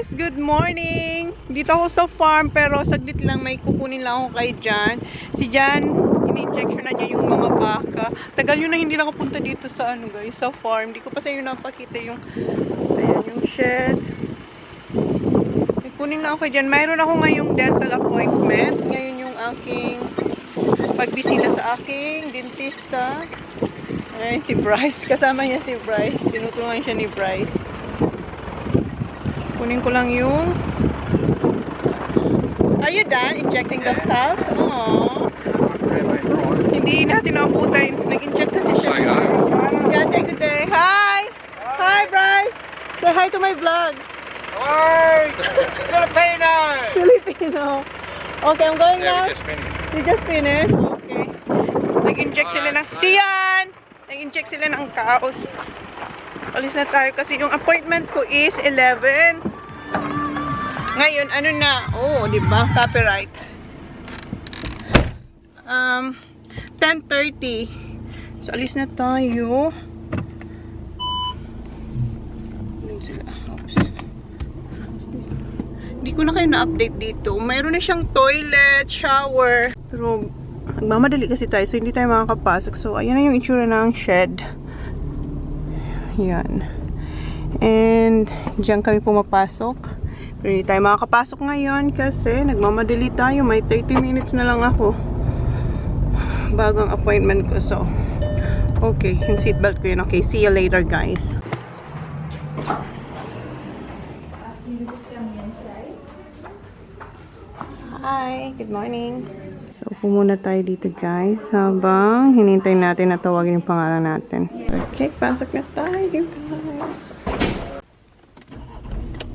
guys! Good morning! Dito ako sa farm pero saglit lang may kukunin lang ako kay Jan. Si Jan, ini-injection na niya yung mga baka. Tagal yun na hindi nakapunta dito sa guys, sa farm. Hindi ko pa sa inyo napakita yung ayan, yung shed. May kunin na ako kay Jan. Mayroon ako ngayong dental appointment. Ngayon yung aking pagbisita sa aking dentista. Ay, si Bryce. Kasama niya si Bryce. Tinutulungan siya ni Bryce. Kunin ko lang yung... Are you done injecting the pus? Aww. Hindi natin naabutan. Nag-inject kasi siya. Yeah, say good day. Hi! Hi, Bryce! Say hi to my vlog. Hi! Filipino! Filipino. Okay, I'm going now. Yeah, we just finished. You just finished? Okay. Nag-inject sila ng... Siyan! Nag-inject sila ng kaos. Alis na tayo kasi yung appointment ko is 11. Ngayon, ano na? Oh, di ba? Copyright. 10:30. So, alis na tayo. Oops. Hindi ko na kayo na-update dito. Mayroon na siyang toilet, shower. Pero, nagmamadali kasi tayo. So, hindi tayo makakapasok. So, ayan na yung itsura ng shed. Yan. And, diyan kami pumapasok. Pero hindi tayo makakapasok ngayon kasi nagmamadali tayo. May 30 minutes na lang ako. Bagang appointment ko. So, okay. Yung seatbelt ko yun. Okay, see you later, guys. Hi, good morning. So, pumuna tayo dito, guys. Habang hinintay natin na tawagin yung pangalan natin. Okay, pasok na tayo, guys.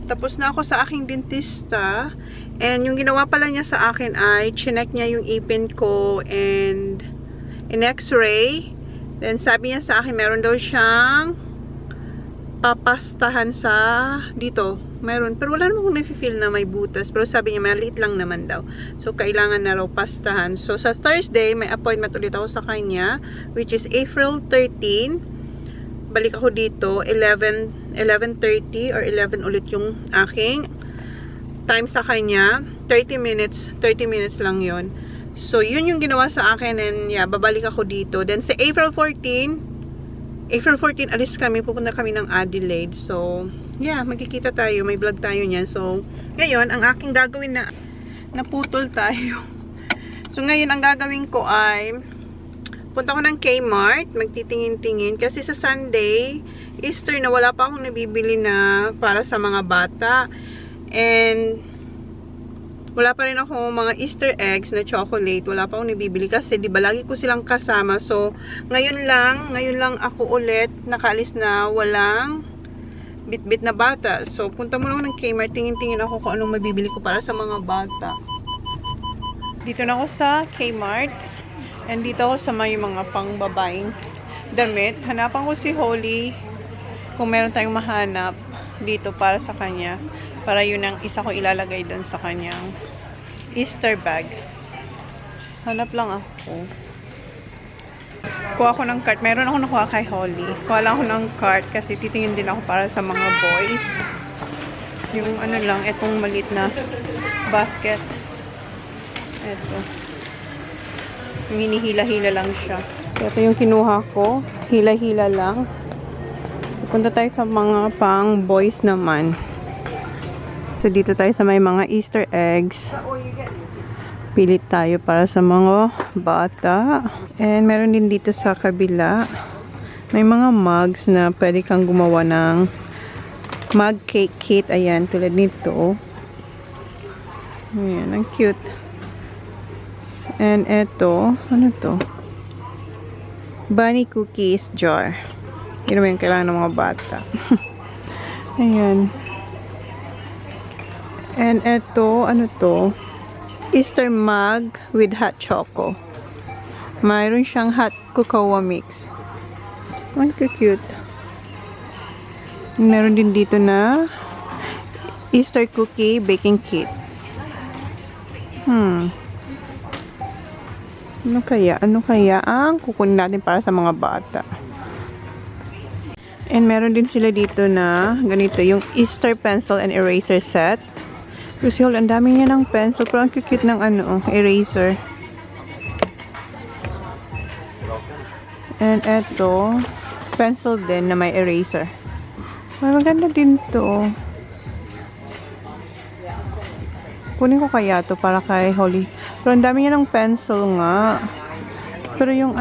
Tapos na ako sa aking dentista. And yung ginawa pala niya sa akin ay chinek niya yung ipin ko and in x-ray. Then sabi niya sa akin meron daw siyang papastahan sa dito. Meron. Pero wala naman akong nafe-feel na may butas. Pero sabi niya maliit lang naman daw. So kailangan na raw pastahan. So sa Thursday may appointment ulit ako sa kanya which is April 13. Balik ako dito 11:30 or 11 ulit yung aking time sa kanya. 30 minutes lang yon. So yun yung ginawa sa akin and yeah, babalik ako dito. Then sa April 14 alis kami, pupunta kami ng Adelaide. So yeah, magkikita tayo, may vlog tayo niyan. So ngayon ang aking gagawin na naputol tayo. So ngayon ang gagawin ko ay punta ko ng Kmart, magtitingin-tingin kasi sa Sunday, Easter na wala pa akong nabibili na para sa mga bata. And wala pa rin ako mga Easter eggs na chocolate, wala pa akong nabibili kasi di ba lagi ko silang kasama. So ngayon lang ako ulit nakaalis na walang bit-bit na bata. So punta muna ako ng Kmart, tingin-tingin ako kung anong mabibili ko para sa mga bata. Dito na ako sa Kmart. And dito ako sa may mga pangbabaeng damit. Hanapan ko si Holly kung meron tayong mahanap dito para sa kanya. Para yun ang isa ko ilalagay doon sa kanyang Easter bag. Hanap lang ako. Kuha ako ng cart. Meron ako nakuha kay Holly. Kuha lang ako ng cart kasi titingin din ako para sa mga boys. Yung ano lang, etong maliit na basket. Eto. Yung hinihila-hila lang siya. So, ito yung kinuha ko. Hila-hila lang. Punta tayo sa mga pang boys naman. So, dito tayo sa may mga Easter eggs. Pilit tayo para sa mga bata. And meron din dito sa kabila. May mga mugs na pwede kang gumawa ng mug cake kit. Ayan, tulad nito. Ayan, ang cute. And eto, ano to? Bunny cookies jar. Yun naman yung kailangan ng mga bata. Ayan. And eto, ano to? Easter mug with hot choco. Mayroon siyang hot cocoa mix. Ang cute. Meron din dito na Easter cookie baking kit. Ano kaya ang kukunin natin para sa mga bata? And meron din sila dito na ganito, yung Easter pencil and eraser set. Kasi ang dami niya ng pencil, pero ang cute ng eraser. And eto, pencil din na may eraser. Ay, maganda din to. Kunin ko kaya to para kay Holly. Pero ang dami niya ng pencil nga. Pero yung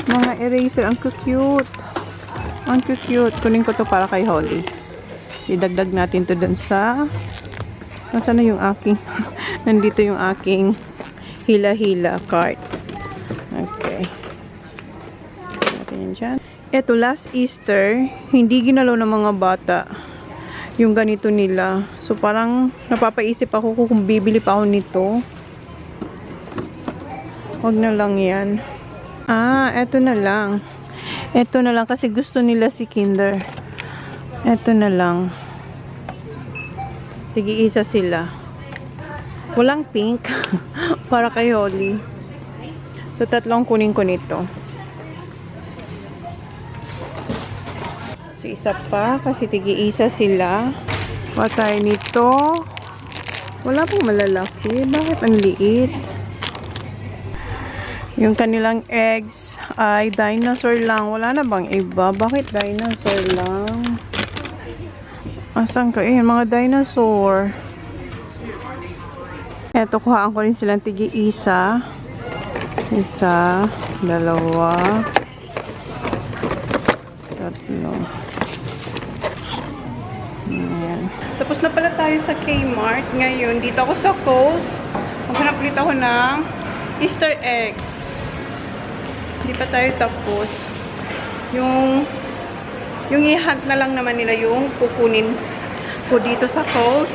mga eraser, ang cute. Ang cute. Kunin ko to para kay Holly. Idagdag natin to dun sa... Nasaan na yung aking... Nandito yung aking hila-hila cart. Okay. Natin yan dyan. Eto, last Easter, hindi ginalaw ng mga bata yung ganito nila. So, parang napapaisip ako kung bibili pa ako nito. Wag na lang yan. Eto na lang. Eto na lang kasi gusto nila si Kinder. Eto na lang. Tigi-isa sila. Walang pink. Para kay Holly. So, tatlong kunin ko nito. So, isa pa kasi tigi-isa sila. Patay nito. Wala pong malalaki. Bakit ang liit? Yung kanilang eggs ay dinosaur lang. Wala na bang iba? Bakit dinosaur lang? Asan ka? Mga dinosaur. Eto, kuhaan ko rin silang tigi-isa. Isa, dalawa, tatlo. Ayan. Tapos na pala tayo sa Kmart. Ngayon, dito ako sa Coles. Maghanap ulit ako ng Easter eggs. Hindi pa tayo tapos. Yung i-hunt na lang naman nila yung kukunin ko dito sa Coles.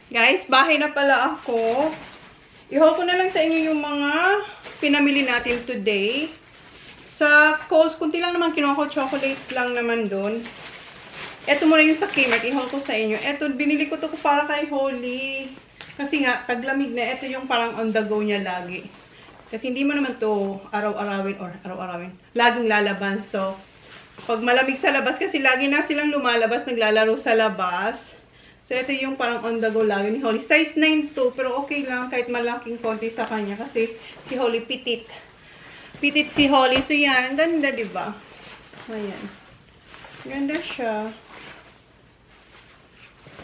Guys, bahay na pala ako. I-haul ko na lang sa inyo yung mga pinamili natin today. Sa Coles, kunti lang naman kinuha ko, chocolates lang naman doon. Ito muna yung sa Kmart, i-haul ko sa inyo. Ito, binili ko to para kay Holly. Kasi nga, taglamig na. Ito yung parang on the go niya lagi. Kasi hindi mo naman to araw-arawin, laging lalaban. So, pag malamig sa labas, kasi lagi na silang lumalabas, naglalaro sa labas. So, ito yung parang on the go lagi ni Holly. Size 9 to, pero okay lang kahit malaking konti sa kanya. Kasi si Holly pitit. Pitit si Holly. So, yan. Ganda, diba? Ayan. Ganda siya.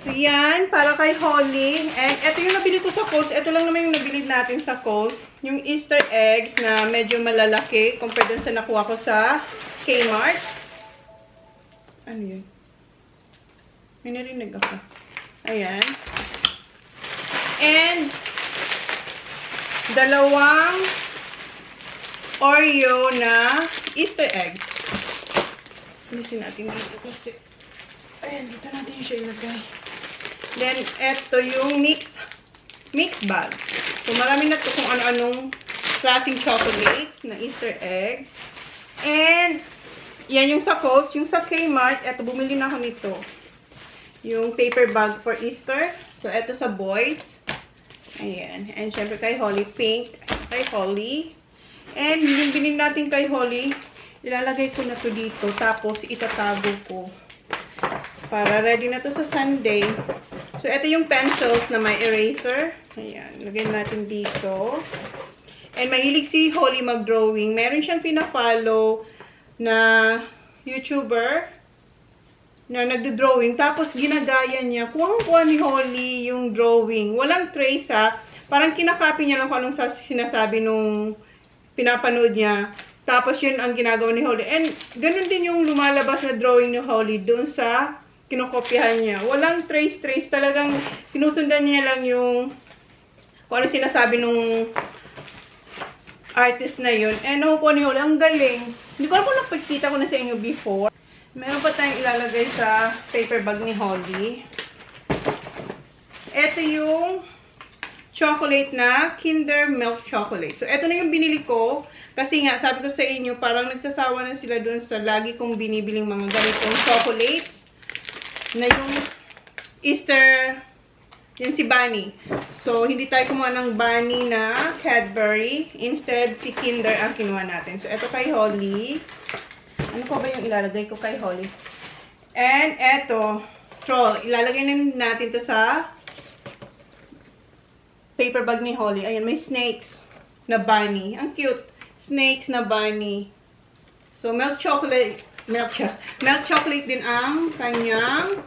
So, yan. Para kay Holly. And ito yung nabili ko sa Coles. Ito lang naman yung nabili natin sa Coles. Yung Easter eggs na medyo malalaki compared dun sa nakuha ko sa Kmart. Ano yun? May narinig ako. Ayan. And, dalawang Oreo na Easter eggs. Alisin natin dito kasi. Ayan, dito natin siya ilagay. Then, eto yung mix bag. So, marami na to kung ano-anong klaseng chocolates na Easter eggs. And, yan yung sa Coles. Yung sa Kmart, eto, bumili na ako nito. Yung paper bag for Easter. So, eto sa boys. Ayan. And, syempre kay Holly, pink. Kay Holly. And, yung binili natin kay Holly, ilalagay ko na to dito. Tapos, itatago ko. Para ready na to sa Sunday. So, ito yung pencils na may eraser. Ayan. Lagay natin dito. And, mahilig si Holly mag-drawing. Meron siyang pina-follow na YouTuber na nagdo-drawing. Tapos, ginagaya niya. Kuha ni Holly yung drawing. Walang trace, ha. Parang kinakopy niya lang kung anong sinasabi nung pinapanood niya. Tapos, yun ang ginagawa ni Holly. And, ganun din yung lumalabas na drawing ni Holly dun sa kinokopyahan niya. Walang trace. Talagang sinusundan niya lang yung kung ano sinasabi nung artist na yun. And, nakukuha ni Holly. Ang galing. Hindi ko alam kung nakikita ko na sa inyo before. Meron pa tayong ilalagay sa paper bag ni Holly. Ito yung chocolate na Kinder Milk Chocolate. So, ito na yung binili ko. Kasi nga, sabi ko sa inyo, parang nagsasawa na sila dun sa lagi kong binibiling mga ganitong chocolates. Na yung Easter, yung si Bunny. So, hindi tayo kumuha ng Bunny na Cadbury. Instead, si Kinder ang kinuha natin. So, ito kay Holly. Ano pa ba yung ilalagay ko kay Holly? And eto, troll. Ilalagay na natin to sa paper bag ni Holly. Ayan, may snakes na bunny. Ang cute. Snakes na bunny. So, milk chocolate din ang kanyang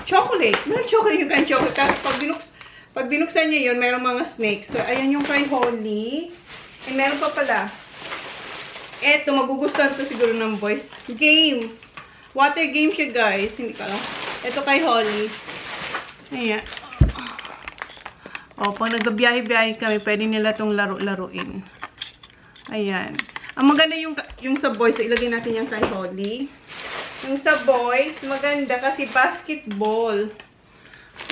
chocolate. Milk chocolate yung kanyang chocolate. Tapos, pag binuksan niya yun, mayroong mga snakes. So, ayan yung kay Holly. And meron pa pala. Eto, magugustuhan to siguro ng boys. Game. Water game siya, guys. Hindi ka lang. Eto kay Holly. Ayan. O, pag nagbabiyahe-biyahe kami, pwede nila itong laro-laruin. Ayan. Ang maganda yung sa boys, so ilagay natin yung kay Holly. Yung sa boys, maganda kasi basketball.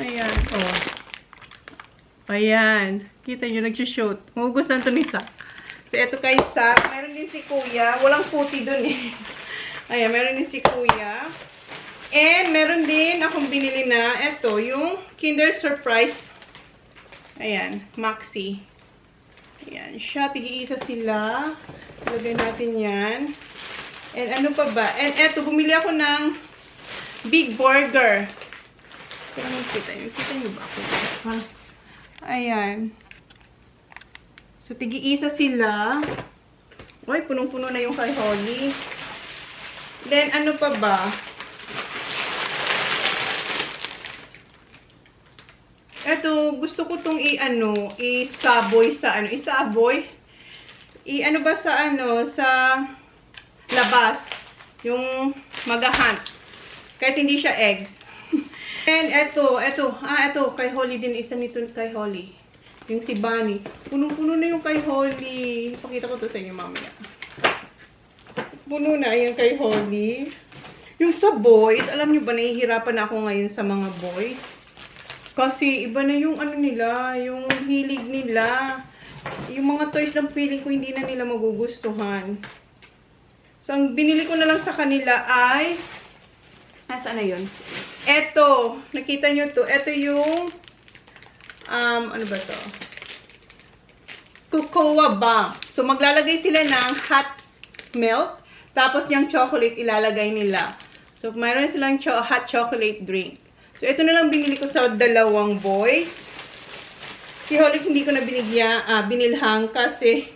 Ayan. O. Ayan. Kita nyo, nag-shoot. Magugustuhan to ni Sak. So, eto kay Sak. Meron din si Kuya. Walang puti dun eh. Ayan, meron din si Kuya. And, meron din akong binili na, eto, yung Kinder Surprise. Ayan, Maxi. Ayan, siya. Tig-iisa sila. Ilagay natin yan. And ano pa ba? And eto, bumili ako ng Big Burger. Kaya kita nyo. Kita nyo ba ako? Ayan. So, tig-iisa sila. Uy, punong-puno na yung kay Holly. Then, ano pa ba? Eto, gusto ko tong isaboy sa isaboy. Sa labas. Yung magahunt. Kahit hindi siya eggs. And eto, kay Holly din, isa nito kay Holly. Yung si Bunny. Punong-puno na yung kay Holly. Pakita ko to sa inyo mamaya. Puno na yung kay Holly. Yung sa boys, alam nyo ba, nahihirapan ako ngayon sa mga boys. Kasi iba na yung nila, yung hilig nila. Yung mga toys ng feeling ko hindi na nila magugustuhan. So, ang binili ko na lang sa kanila ay, saan na yun? Eto, nakita nyo to. Eto yung, ano ba to? Cocoa Bomb. So, maglalagay sila ng hot milk. Tapos, yung chocolate ilalagay nila. So, mayroon silang hot chocolate drink. So, ito na lang binili ko sa dalawang boys. Si Holly hindi ko na binilhang kasi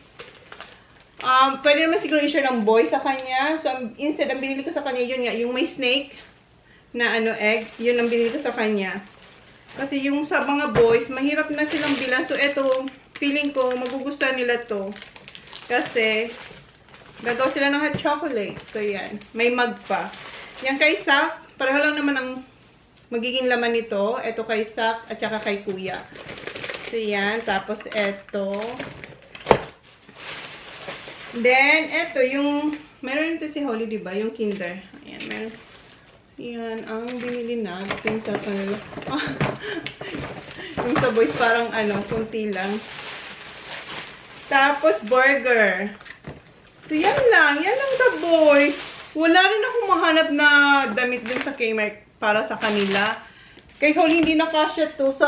pwede naman siguro i-share ng boy sa kanya. So, instead, ang binili ko sa kanya, yun nga, yung may snake na egg, yun ang binili ko sa kanya. Kasi yung sa mga boys, mahirap na silang bilan. So, ito, feeling ko, magugustuhan nila to. Kasi, gagawa sila ng hot chocolate. So, yan. May mug pa. Yan kay Sak, pareho lang naman ang magiging laman nito. Ito kay Sak at saka kay Kuya. So, yan. Tapos, ito. Then, ito yung, meron ito si Holly, diba? Yung Kinder. Ayan, meron. Yan, ang binili natin sa kanila. Yung sa boys, parang kunti lang. Tapos, burger. So, yan lang. Yan lang sa boys. Wala rin akong mahanap na damit dun sa Kmart para sa kanila. Kay Holly, hindi na kasya to. So,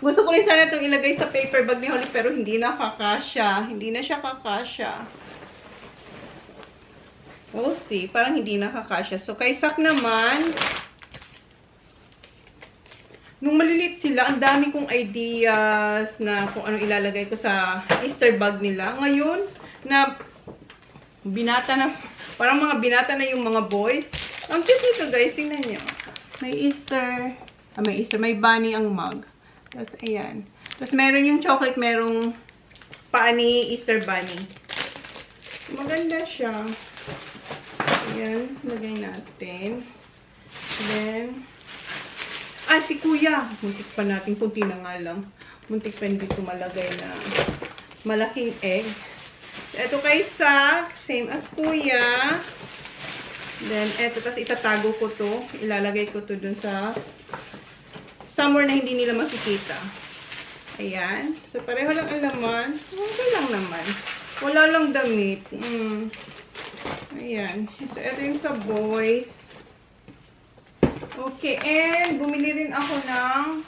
gusto ko rin sana itong ilagay sa paper bag ni Holly, pero hindi na kakasya. Hindi na siya kakasya. We'll see. Parang hindi na kakasya. So, kay Sak naman, nung maliliit sila, ang dami kong ideas na kung ano ilalagay ko sa Easter bag nila. Ngayon, na binata na, parang mga binata na yung mga boys. Ang cute nito, guys. Tingnan nyo. May bunny ang mug. Tapos, ayan. Tapos, meron yung chocolate, merong paa ni Easter bunny. Maganda siya. Ayan, lagay natin. Then, si Kuya. Muntik pa natin, kunti na nga lang. Muntik pa hindi ito malagay na malaking egg. Ito kay Sak, same as Kuya. Then, eto, tapos itatago ko to. Ilalagay ko to dun sa somewhere na hindi nila makikita. Ayan. So, pareho lang ang laman. Okay lang naman. Wala lang damit. Ayan. So, eto yung sa boys. Okay. And, bumili rin ako ng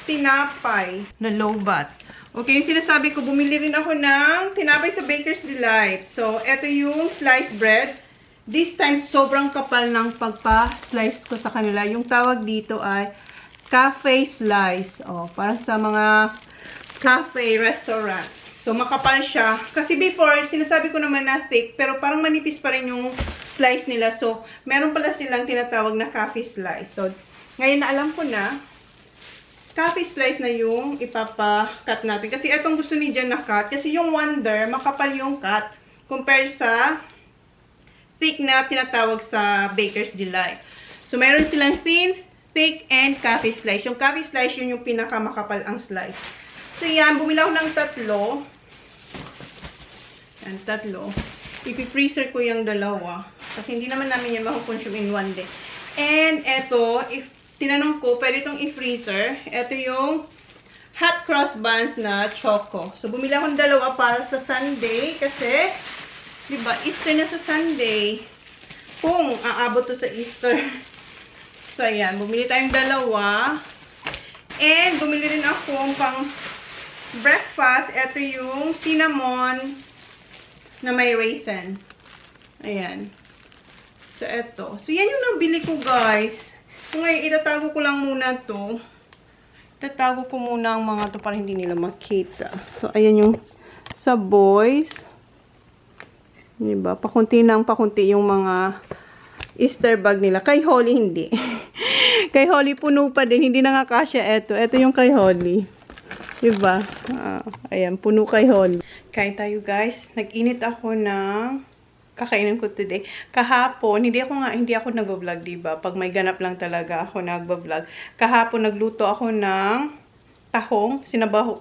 tinapay na low-bat. Okay, yung sinasabi ko, bumili rin ako ng tinapay sa Baker's Delight. So, ito yung sliced bread. This time, sobrang kapal ng pagpa-slice ko sa kanila. Yung tawag dito ay cafe slice. Oh, para sa mga cafe restaurant. So, makapal siya. Kasi before, sinasabi ko naman na thick, pero parang manipis pa rin yung slice nila. So, meron pala silang tinatawag na cafe slice. So, ngayon na alam ko na, coffee slice na yung ipapa-cut natin. Kasi itong gusto ni Jan na cut. Kasi yung Wonder, makapal yung cut. Compared sa thick na tinatawag sa Baker's Delight. So, meron silang thin, thick, and coffee slice. Yung coffee slice, yun yung pinakamakapal ang slice. So, yan. Bumili ako ng tatlo. Yan, tatlo. Ipi-freezer ko yung dalawa. Kasi hindi naman namin yan makukonsume in one day. And eto, if tinanong ko, pwede itong i-freezer. Ito yung hot cross buns na choco. So, bumili akong dalawa para sa Sunday. Kasi, diba, Easter na sa Sunday. Kung aabot to sa Easter. So, ayan. Bumili tayong dalawa. And, bumili rin akong pang breakfast. Ito yung cinnamon na may raisin. Ayan. So, eto. So, yan yung nabili ko, guys. So, ngayon, itatago ko lang muna to. Itatago ko muna ang mga to para hindi nila makita. So, ayan yung sa boys. Diba? Pakunti ng pakunti yung mga Easter bag nila. Kay Holly, hindi. Kay Holly, puno pa din. Hindi na nga kasya eto. Eto yung kay Holly. Diba? Ayan, puno kay Holly. Kain tayo, guys. Nag-init ako ng kakainin ko today. Kahapon, hindi ako nag-vlog, diba? Pag may ganap lang talaga ako nag-vlog. Kahapon, nagluto ako ng tahong,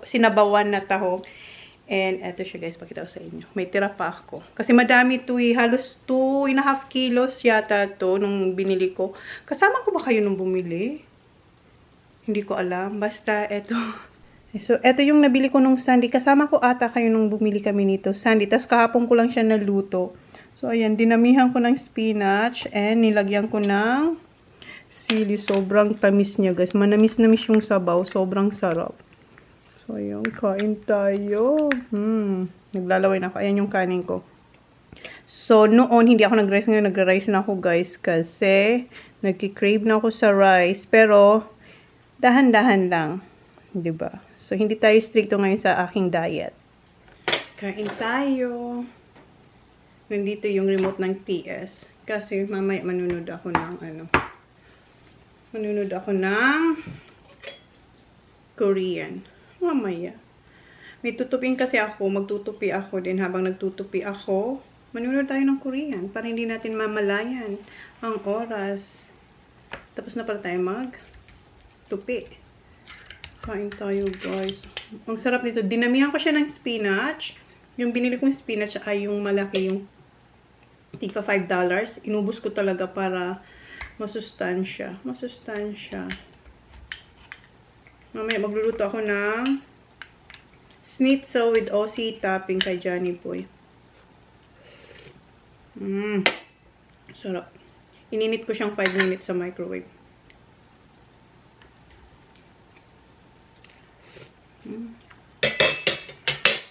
sinabawan na tahong. And, eto siya, guys, pakita ko sa inyo. May tira pa ako. Kasi madami to eh. Halos 2.5 kilos yata to nung binili ko. Kasama ko ba kayo nung bumili? Hindi ko alam. Basta, eto. So, eto yung nabili ko nung Sunday. Kasama ko ata kayo nung bumili kami nito Sunday. Tapos kahapon ko lang siya naluto. So, ayan, dinamihan ko ng spinach and nilagyan ko ng sili. Sobrang tamis niya, guys. Manamis-namis yung sabaw. Sobrang sarap. So, ayan, kain tayo. Naglalaway na ako. Ayan yung kanin ko. So, noon, hindi ako nag-rice. Ngayon, nag-rice na ako, guys. Kasi, nagki-crave na ako sa rice. Pero, dahan-dahan lang. Diba? So, hindi tayo stricto ngayon sa aking diet. Kain tayo. Nandito yung remote ng PS. Kasi mamaya manunod ako ng manunod ako ng Korean. Mamaya. May tutupin kasi ako. Magtutupi ako din. Habang nagtutupi ako, manunod tayo ng Korean. Para hindi natin mamalayan ang oras. Tapos na pala tayo magtupi. Kain tayo, guys. Ang sarap nito. Dinamihan ko siya ng spinach. Yung binili kong spinach ay yung malaki, yung tika $5. Inubos ko talaga para masustansya. Masustansya. Mamaya magluluto ako ng schnitzel with Aussie topping kay Johnny Boy. Sarap. Ininit ko siyang 5 minutes sa microwave.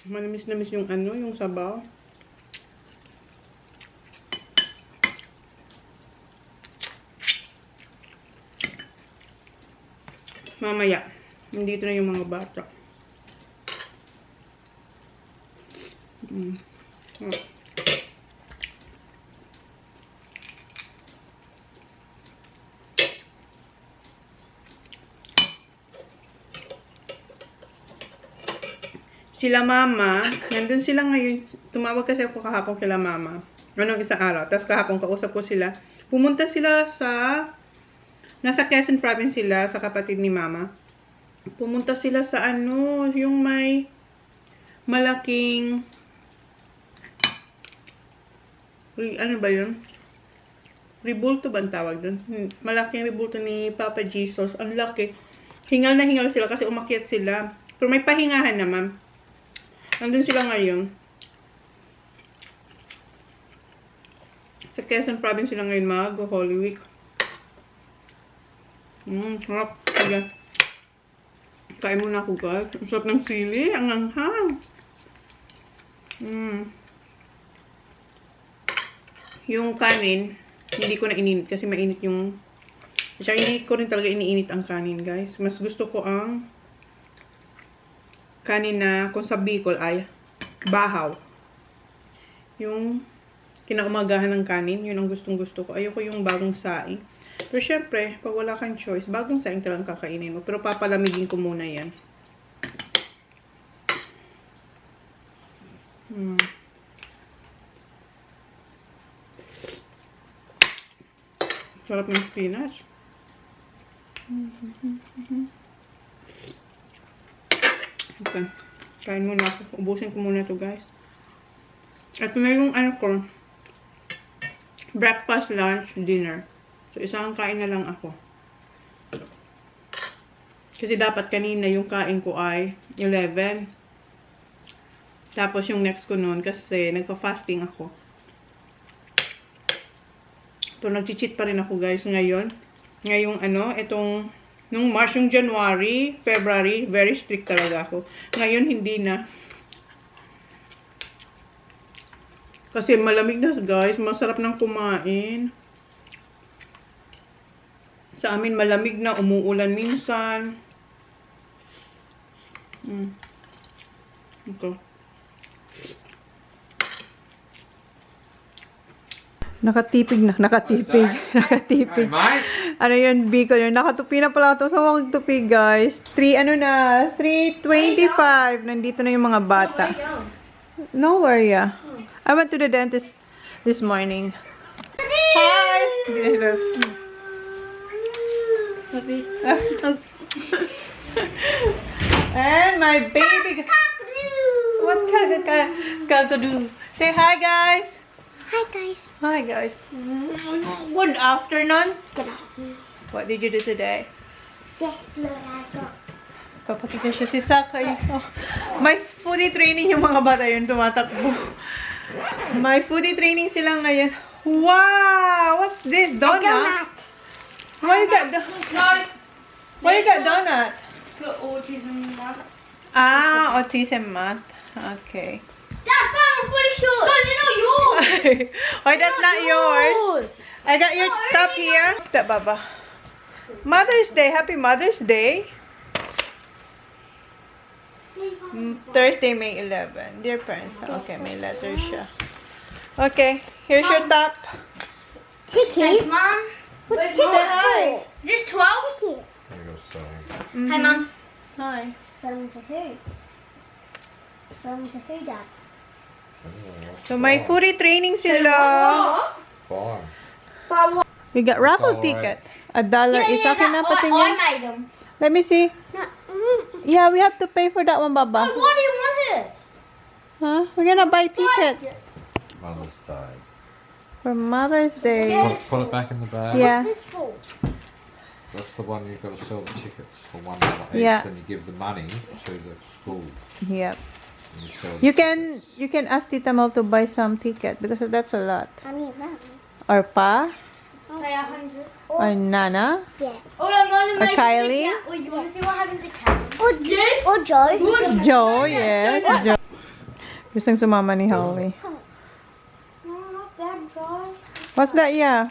Manamis-namis yung yung sabaw. Mamaya, nandito na yung mga bata. Sila mama, nandun sila ngayon. Tumawag kasi ako kahapon kila mama. Isang araw. Tapos kahapon kausap ko sila. Pumunta sila nasa Quezon Province sila sa kapatid ni mama. Pumunta sila sa yung may malaking ano ba yun? Rebulto ba ang tawag dun? Malaking rebulto ni Papa Jesus. Ang laki. Hingal na hingal sila kasi umakyat sila. Pero may pahingahan naman. Nandun sila ngayon. Sa Quezon Province sila ngayon mag-Holy Week. Sarap. Sige. Kain muna ako, guys. Ang sarap ng sili. Ang anghang. Yung kanin, hindi ko na ininit kasi mainit yung... Tsaka hindi ko rin talaga iniinit ang kanin, guys. Mas gusto ko ang kanin na kung sa Bicol ay bahaw. Yung kinaumagahan ng kanin, yun ang gustong-gusto ko. Ayoko yung bagong saing. Pero syempre, pag wala kang choice, bagong saing talagang kakainin mo. Pero papalamigin ko muna yan. Sarap ng spinach. Okay. Kain muna ako. Ubusin ko muna to, guys. Ito na yung ano ko. Breakfast, lunch, dinner. So, isang kain na lang ako. Kasi dapat kanina yung kain ko ay 11. Tapos yung next ko noon kasi nagpa-fasting ako. So, nag-cheat pa rin ako, guys, ngayon. Ngayong ano, itong, nung March, yung January, February, very strict talaga ako. Ngayon, hindi na. Kasi malamig na, guys. Masarap nang kumain. Sa amin, malamig na. Umuulan minsan. Ito. Nakatipig na. Nakatipig. Nakatipig. Ano yun, Bicol yun. Nakatupi na pala ito. So, huwag tupi, guys. 3:25. Nandito na yung mga bata. Nowhere, yeah. I went to the dentist this morning. Hi! And my baby... What kakadu? Say hi, guys! Hi guys. Hi, guys. Good afternoon. Good afternoon. What did you do today? Yes, Lord, I got. Papakita siya si Sakay. Oh, may foodie training yung mga bata yun, tumatakbo. May foodie training sila ngayon. Wow! What's this? Donut? Why you got donut? Why you got donut? For autism math. Ah, autism math. Okay. Dad, I'm pretty sure. No, it's not yours. Oh, that's not yours. I got your top here. What's that, Baba? Mother's Day. Happy Mother's Day. Thursday, May 11. Dear parents. Okay, may letter siya. Okay, here's your top. Tiki. Mom. Where's Say yours? hi. Is this 12? Hi, Mom. Hi. Some to who? Some to who, Dad? So, may foodie training sila. Fine. We got raffle ticket. $1 isa akin na pati I niya. made them. Let me see. No. Yeah, we have to pay for that one, Baba. Why do you want it? Huh? We're gonna buy ticket Mother's Day. for Mother's Day. Yes. Put it back in the bag. Yeah. What's this for? That's the one you've got to sell the tickets for $1 each. Yeah. Then you give the money to the school. Yep. And you sell You can ask Tita Mel to buy some ticket because that's a lot. I need that. Or Pa, Pay 100. or Nana, Yeah. Oh, I'm going to or Kylie, Oh, you want to see what happened to Cat? Or yes. Or Joe. Joe, yes, Joe. Gustong sumama ni Howie. No, not that, Joe. What's that, yeah?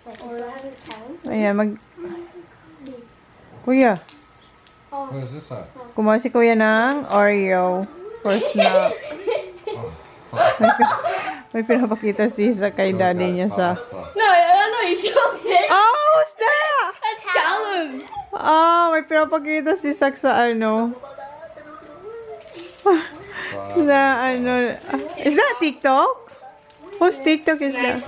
Or what happened to Cat? Ayan, Kuya, Where's this at? kumuha si Kuya ng Oreo for snack. May pinapakita si Isa kay daddy niya sa... No, I know he's joking. Oh, who's that? That's Callum. Oh, may pinapakita si Sak sa ano. Na ano. Is that TikTok? Whose TikTok is that?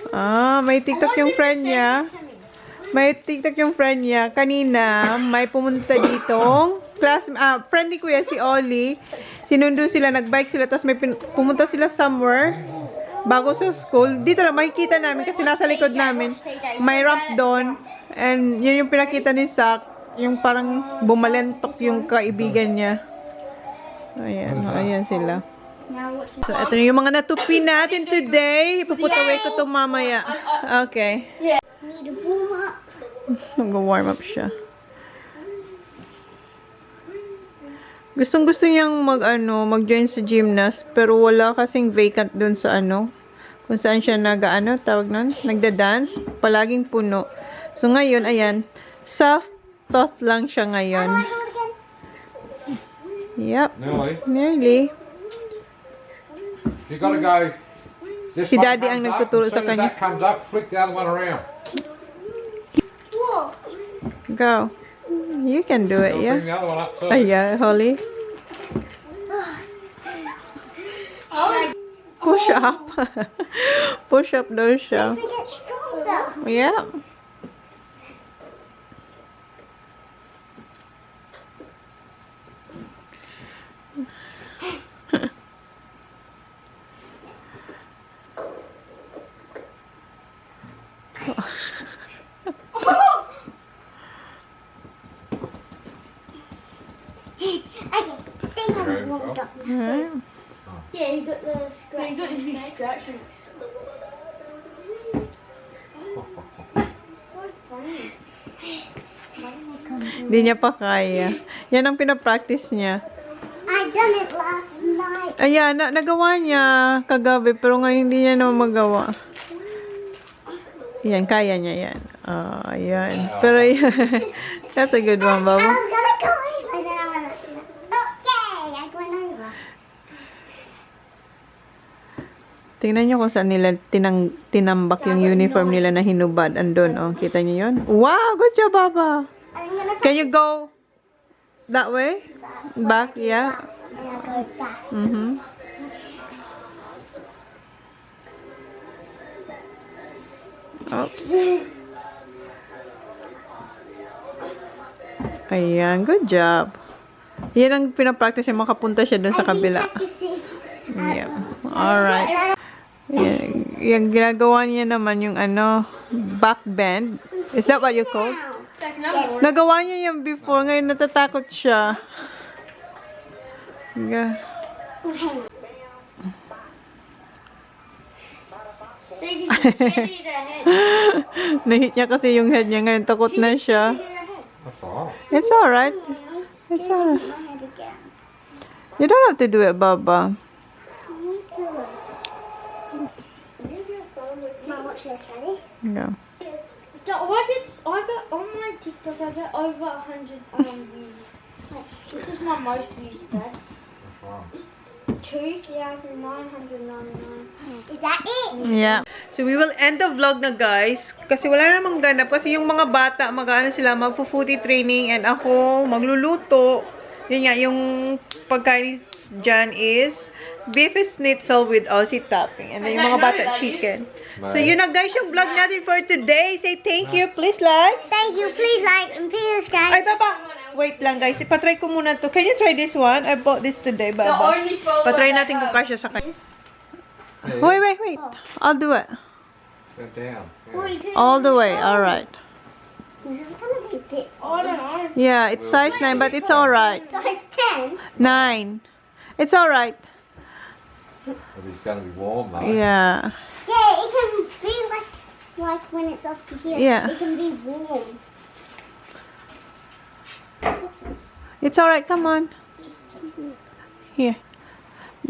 Ah, may TikTok yung friend niya. May TikTok yung friend niya. Kanina, may pumunta ditong friend ni Kuya, si Oli. Sinundo sila, nagbike sila, tapos may pumunta sila somewhere bago sa school. Dito lang, makikita namin kasi nasa likod namin. May ramp doon. And yun yung pinakita ni Sak. Yung parang bumalentok yung kaibigan niya. Ayan, ayan sila. So, ito na yung mga natupi natin today. Ipuputaway ko ito mamaya. Okay. Need a warm up. Nag-warm up siya. Gustong-gusto niyang mag-join sa gymnast, pero wala kasing vacant doon sa kung saan siya tawag nun, nagda-dance, palaging puno. So ngayon, ayan, self-taught lang siya ngayon. Yep. Nearly. You gotta go. This Si one Daddy comes ang up, nagtuturo as sa soon as kanya. that comes up, flick the other one around. Go. You can do it, You'll yeah. bring the other one up too. Yeah, Holly. Push up. Push up daw siya. We get stronger. Yeah. Okay, I think I'm warmed up. Alright. Yeah, you got the scratch. You got these scratches. Hindi niya pa kaya. Yan ang pinapractice niya. I done it last night. Ayan, nagawa niya kagabi, pero ngayon hindi niya naman magawa. Yan, kaya niya yan. Ayan. Pero yan, that's a good one, I Baba. was gonna go in, and then I went. Okay, I went over. Tingnan niyo kung saan nila tinambak yung uniform nila na hinubad. Andun, oh. Kita niyo yun? Wow, good job, Baba. I'm gonna Can you go that way? Back, yeah. and I'll go back. Mm-hmm. Oops. Ayan, good job. Yan ang pinapractice niya, makapunta siya dun sa kabila. Practicing. Yeah. Alright. Yung ginagawa niya naman yung back bend. Is that what you call? Nagawa niya yan before, ngayon natatakot siya. Yeah. So you can just steady the head. Nahit niya kasi yung head niya, ngayon takot na siya. That's alright. It's alright. It's alright. My head again. You don't have to do it, Baba. Mom, watch this. Ready? Yeah. I got on my TikTok. I get over 100 views. This is my most views, Dad. That's right. 2,999. Is that it? Yeah. So we will end the vlog na, guys. Kasi wala namang ganap. Kasi yung mga bata, sila, magpo-foodie training, and ako magluluto. Yun nga, yung pagkain dyan is beef schnitzel with Aussie topping. And then yung mga bata, chicken. So yun na, guys, yung vlog natin for today. Say thank you. Please like. Thank you. Please like and please subscribe. Ay, Baba. Wait lang, guys. Ipatry ko muna to. Can you try this one? I bought this today, Baba. Patry natin kung kasya sa kanya. Yeah, Wait. I'll do it. Go down. All the way. Alright. This is gonna be a bit. I don't know. Yeah, it's size 9, but it's alright. Size 10. 9. It's alright. But it's going to be warm though. Yeah. Yeah, it can be like when it's up to here. Yeah. It can be warm. What's this? It's alright. Come on. Here.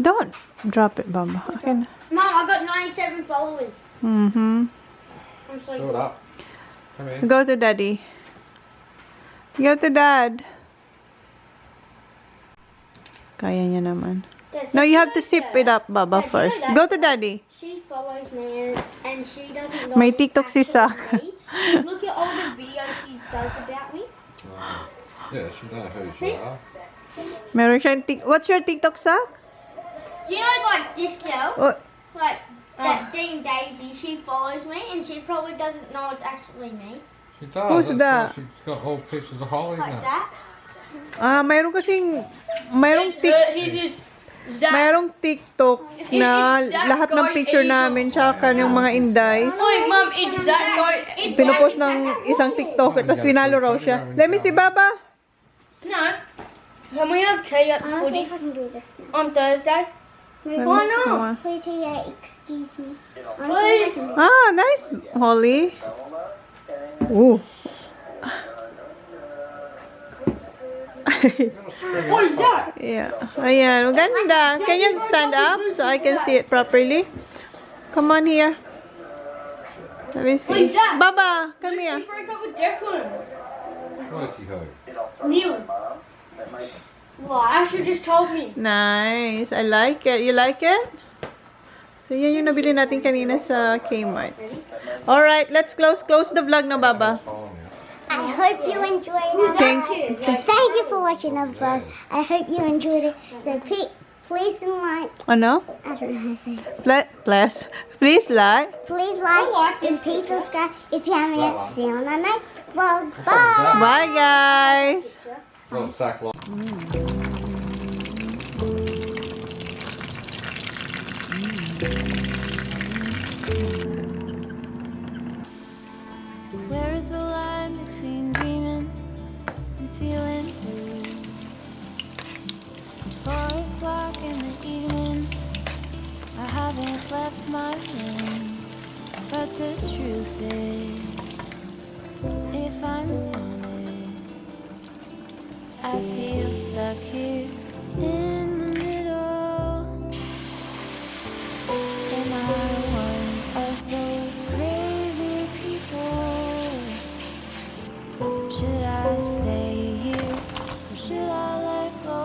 Don't drop it, Baba. Okay. Mom, I got 97 followers. Mm-hmm. I'm so Do it good. up. Come in. Go to Daddy. Go to Dad. Kaya niya naman. Dad, No, so you have to like sip that. it up, Baba, Dad, you know first. that- Go to Daddy. She follows me and she doesn't know May it's TikTok si actually Sak. me. Look at all the videos she does about me. Yeah, she knows who See? you are. Meron siyang What's your TikTok, Sak? Do you know like this girl? Oh, Like that Dean Daisy, she follows me and she probably doesn't know it's actually me. She does. Who's That's that? why she's got whole pictures of Holly in Like it. that. mayroong kasing, mayroong TikTok na lahat ng picture namin, tsaka yung mga indies. Oi, Mum, it's that guy. It's Pinupost ng isang TikToker, tapos finalo raw siya. Let me see, Baba. No. Can we have tea at I want to see footy if I can do this now. on Thursday? Why not? Wait till excuse me. I want to see if I can do Ah, nice, Holly. Ooh. What is that? Yeah. Ayan, maganda. Can you stand up so I can see it properly? Come on here. Let me What see. is that? Baba, come here. She broke up with Declan. Righty ho. Neil. Well, Asher just told me. Nice. I like it. You like it? So, yan yung nabili natin kanina sa Kmart. Alright, let's close the vlog na, Baba. I hope you enjoyed it. Thank Thank you for watching the vlog. I hope you enjoyed it. So please like. Ano? I don't know how to say. Please like. Please like and please subscribe if you haven't yet. See you on the next vlog. Bye. Bye, guys. Got sack line. Where is the line between dreaming and feeling blue? It's 4 o'clock in the evening. I haven't left my room. But the truth is, if I'm honest, I feel stuck here in the middle. Am I one of those crazy people? Should I stay here or should I let go?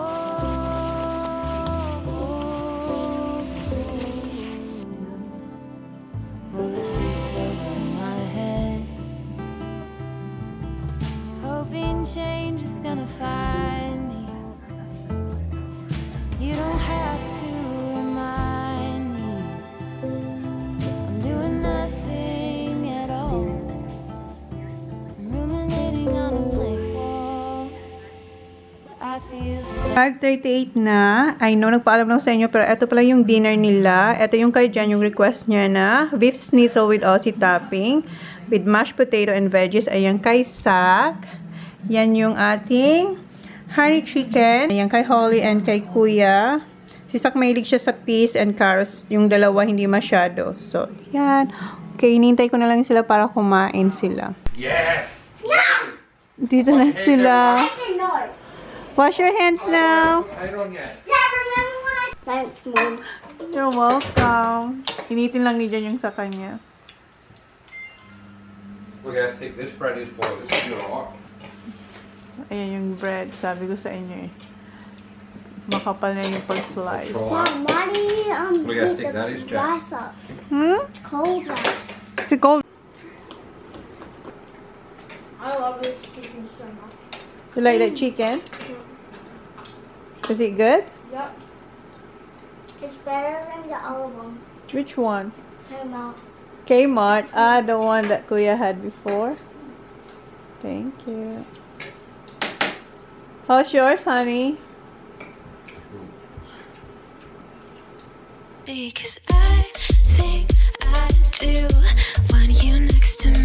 Pull the sheets over my head, hoping change is gonna find me. You don't have to remind me I'm doing nothing at all. I'm ruminating on a blank wall, but I feel so 5:38 na. I know, nagpaalam lang sa inyo, pero ito pala yung dinner nila. Ito yung kay Jan, yung request niya na beef schnitzel with Aussie topping with mashed potato and veggies. Ayan kay Sak. Yan yung ating honey chicken. Ayan kay Holly and kay Kuya. Si Sak mahilig siya sa peas and carrots. Yung dalawa hindi masyado. So, yan. Okay, hinintay ko na lang sila para kumain sila. Yes! Dito na sila. said no. Wash your hands now. Ain't on yet. Dad, remember when I. Thanks, Mom. You're welcome. Hinitin lang ni Jan yung sa kanya. Look how thick this bread is, boy. This is alright. Ayan yung bread. Sabi ko sa inyo eh. Makapal na yung pag-slice. Try. Mom, why do you Look how heat thick that is, the Jack. rice up? Hmm? It's cold rice. It's cold. I love this chicken so much. You like that chicken? Is it good? Yep. It's better than the other one. Which one? Came out. Kmart. Ah, the one that Kuya had before. Thank you. How's yours, honey? Cause I think I do want you next to me.